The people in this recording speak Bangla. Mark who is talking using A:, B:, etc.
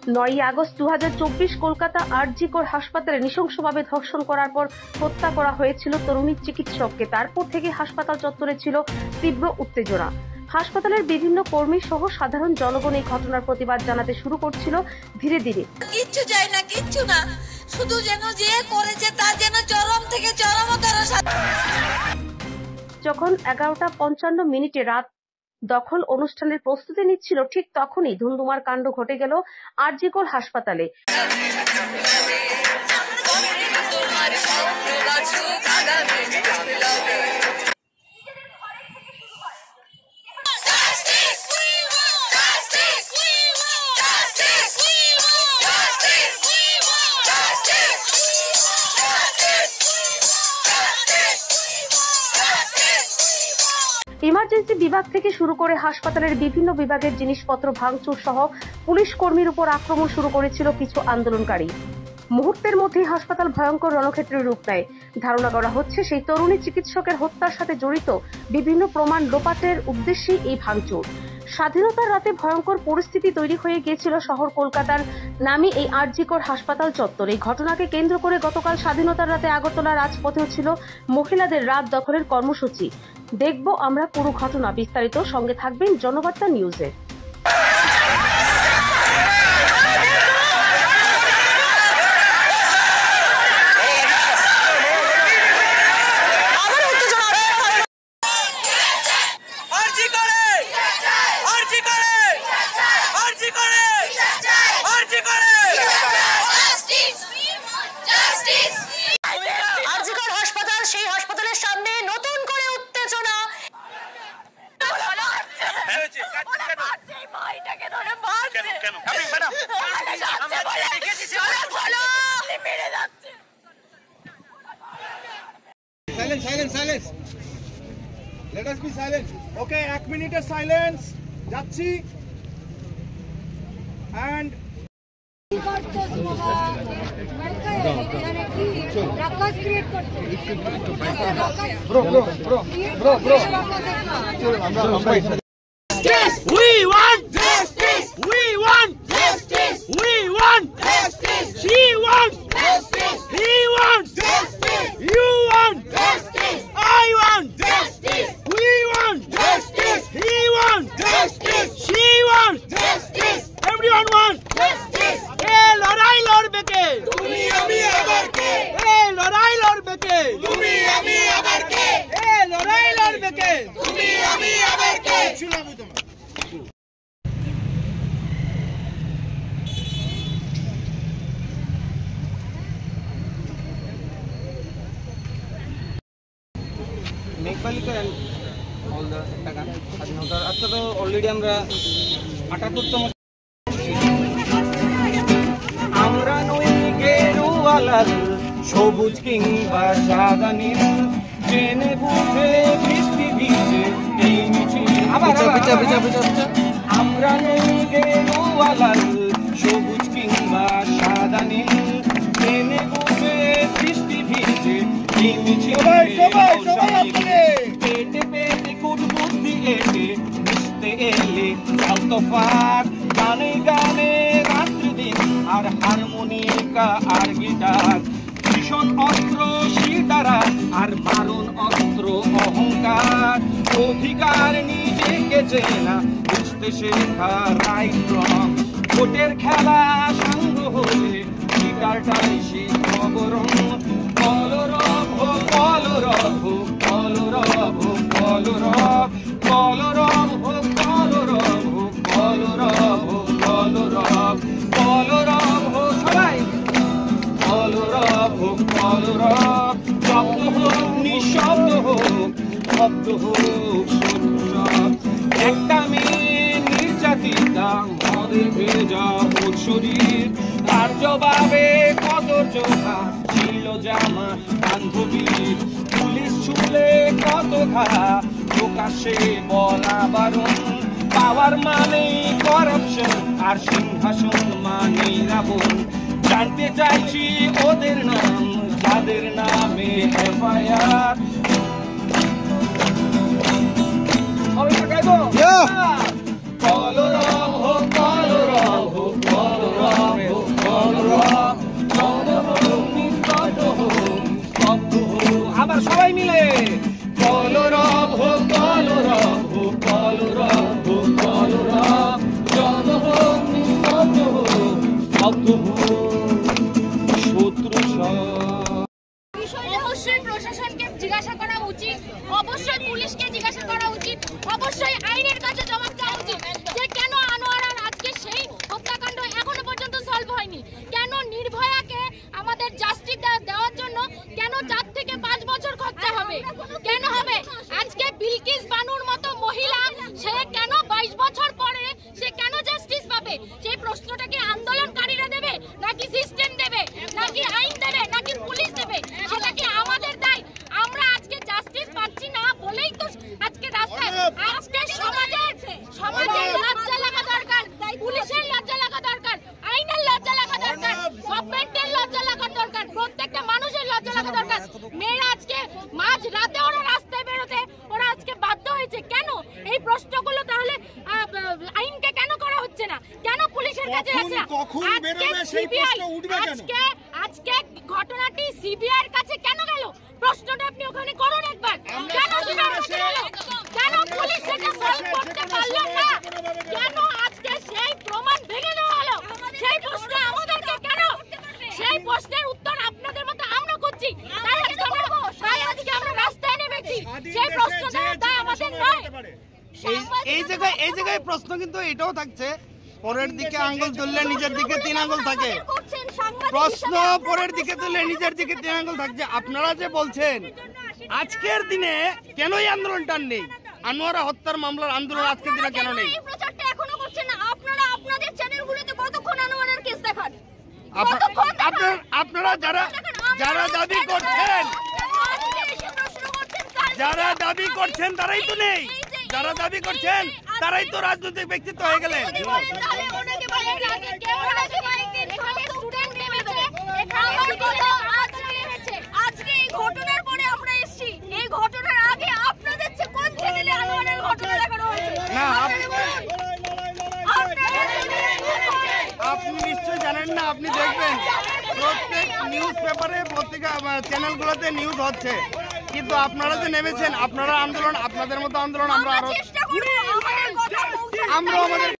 A: 9 আগস্ট 2024 কলকাতা আরজি কর হাসপাতালে নৃশংসভাবে ধর্ষণ করার পর হত্যা করা হয়েছিল তরুণী চিকিৎসককে। তারপর থেকে হাসপাতাল চত্বরে ছিল তীব্র উত্তেজনা। হাসপাতালের বিভিন্ন কর্মী সহ সাধারণ জনগণ এই ঘটনার প্রতিবাদ জানাতে শুরু করছিল ধীরে ধীরে।
B: কিচ্ছু চাই না, কিচ্ছু না, শুধু যেন যে করেছে তার যেন চরম থেকে চরমতর।
A: যখন 11:55 রাত দখল অনুষ্ঠানের প্রস্তুতি নিচ্ছিল, ঠিক তখনই ধুন্ধুমার কাণ্ড ঘটে গেল আরজি কর হাসপাতালে। ইমার্জেন্সি বিভাগ থেকে শুরু করে হাসপাতালের বিভিন্ন বিভাগের জিনিসপত্র ভাঙচুর সহ পুলিশ কর্মীর উপর আক্রমণ শুরু করেছিল কিছু আন্দোলনকারী। মুহূর্তের মধ্যেই হাসপাতাল ভয়ঙ্কর রণক্ষেত্রের রূপ নেয়। ধারণা করা হচ্ছে সেই তরুণী চিকিৎসকের হত্যার সাথে জড়িত বিভিন্ন প্রমাণ লোপাটের উদ্দেশ্যেই এই ভাঙচুর। স্বাধীনতার রাতে ভয়ঙ্কর পরিস্থিতি তৈরি হয়ে গিয়েছিল শহর কলকাতার নামী এই আরজি কর হাসপাতাল চত্বর। এই ঘটনাকে কেন্দ্র করে গতকাল স্বাধীনতার রাতে আগরতলা রাজপথেও ছিল মহিলাদের রাত দখলের কর্মসূচি। দেখব আমরা পুরো ঘটনা, বিস্তারিত সঙ্গে থাকবেন জনবার্তা নিউজে।
C: Silence. Let us be silent. Okay, 1 minute of silence. যাচ্ছি and
D: We want justice. We want justice. We want justice. She wants justice. He wants justice. You want justice. I want justice. We want justice. He wants justice. She wants justice. Everyone wants justice. Hey, লড়াই লড়বে কে? তুমি আমি আবার কে? Hey, লড়াই লড়বে কে? তুমি আমি আবার কে? Hey, লড়াই লড়বে কে? তুমি আমি আবার কে? শুনাবো তোমার।
E: মেঘবালি করেন অল দ্য টাকা স্বাধীনতার আজকে তো অলরেডি আমরা ৭৮তম। আমরা নই গেরুয়ালা সবুজ কিংবা সাদা নীল, জেনে বুঝে বৃষ্টি ভিজে এই মিছিল। আমরা নই গেরুয়ালা সবুজ কিংবা সাদা নীল, জেনে বুঝে বৃষ্টি ভিজে এই মিছিল। পেটে পেটে কুটবুদ্ধি এটে মিশতে এলে আলতোফার, গানে গানে রাত্রি দিন আর হারমোনিকা আর গিটার, ভীষণ অস্ত্র সিতারা আর মারণ অস্ত্র অহংকার, অধিকার নিজেকে চেনা বুঝতে শেখা রাইট রং, ভোটের খেলা সাঙ্গ হলে গিটারটাই শিখব বরং। কলরব কলরব কলরব কলরব কলরব কলরব কলরব কলরব কলরব সবাই কলরব কলরব, শব্দ হোক নিঃশব্দ হোক, শব্দ হোক সব। একটা মেয়ে নির্যাতিতা মদে ভেজা ওর শরীর, তার জবাবে কদর জোড়া ছিল জামা বান্ধবীর, পুলিশ ছুলে কত ঘা প্রকাশ্যে বলা বারণ, পাওয়ার মানে করাপশন আর সিংহাসন মানে রাবণ। জানতে চাইছি ওদের নাম যাদের নামে এফআইআর। কলরব কলরব কলরব
F: অবশ্যই প্রশাসনকে জিজ্ঞাসা করা উচিত, অবশ্যই পুলিশকে জিজ্ঞাসা করা উচিত, অবশ্যই আইনের কাছে জবাব দেওয়া উচিত যে কেন আনোয়ারার আজকে সেই হত্যাকাণ্ড এখনো পর্যন্ত সলভ হয়নি, কেন নির্ভয়াকে আমাদের জাস্টিস দেওয়ার জন্য কেন 4 থেকে 5 বছর খরচা হবে, কেন হবে আজকে বিলকিস বানুর মতো মহিলা সে কেন 22 বছর পরে সে কেন জাস্টিস পাবে? সেই প্রশ্নটা কি আন্দোলনকারীরা দেবে, নাকি সিস্টেম দেবে, নাকি আইন দেবে, নাকি পুলিশ দেবে? সেটা কি আমাদের দায়? আমরা আজকে জাস্টিস পাচ্ছি না বলেই তো আজকে রাস্তায়, আজকে সমাজের লজ্জা লাগা দরকার, পুলিশের লজ্জা লাগা দরকার, আইনের লজ্জা লাগা দরকার, গভর্নমেন্টের লজ্জা লাগা দরকার, প্রত্যেকটা মানুষের লজ্জা লাগা দরকার। মেয়েরা আজকে মাঝ রাতে ওরা রাস্তায় বেরোতে ওরা আজকে বাধ্য হয়েছে কেন? এই প্রশ্নগুলো তাহলে আইনকে কেন করা হচ্ছে না, কেন পুলিশের কাছে যাচ্ছে না? আজকে ঘটনাটি সিবিআইয়ের কাছে কেন গেল? প্রশ্নটা আপনি ওখানে করুন একবার। কেন কেন পুলিশ সেটা সলভ করতে পারল না? কেন আজকে সেই প্রমাণ ভেঙে দেওয়া হলো? সেই প্রশ্ন আমাদেরকে কেন? সেই প্রশ্নের উত্তর আপনাদের মতো আমরা করছি, তাই আজকে আমরা রাস্তায় নেমেছি। সেই প্রশ্নটা দায় আমাদের নয়।
D: এই জায়গায় প্রশ্ন কিন্তু এটাও থাকছে, পরের দিকে আঙ্গুল তুললে নিজের দিকে 3 আঙ্গুল থাকে। প্রশ্ন পরের দিকে তুললে নিজের দিকে 3 আঙ্গুল থাকছে। আপনারা যে বলছেন আজকের দিনে কেন এই আন্দোলনটা নেই, আনোয়ারা হত্যার মামলার আন্দোলন আজকের দিনে কেন নেই?
F: এই প্রচারটা এখনো করছেন না আপনারা। আপনাদের চ্যানেলগুলোতে কতক্ষণ আনোয়ারের কেস দেখান?
D: আপনারা যারা দাবি করছেন, তারাই তো নেই। যারা দাবি করছেন তারাই তো রাজনৈতিক ব্যক্তিত্ব হয়ে গেলেন।
F: আজকে এই ঘটনার পরে আমরা এসেছি, এই ঘটনার আগে আপনাদের কোন চ্যানেলে আনোয়ারের ঘটনা দেখানো হয়েছে?
D: না, আপনি নিশ্চয় জানেন না, আপনি দেখবেন প্রত্যেক নিউজ পেপারে প্রত্যেক চ্যানেলগুলোতে নিউজ হচ্ছে, কিন্তু আপনারা যে নেমেছেন আপনারা আন্দোলন, আপনাদের মতো আন্দোলন আমরা আমাদের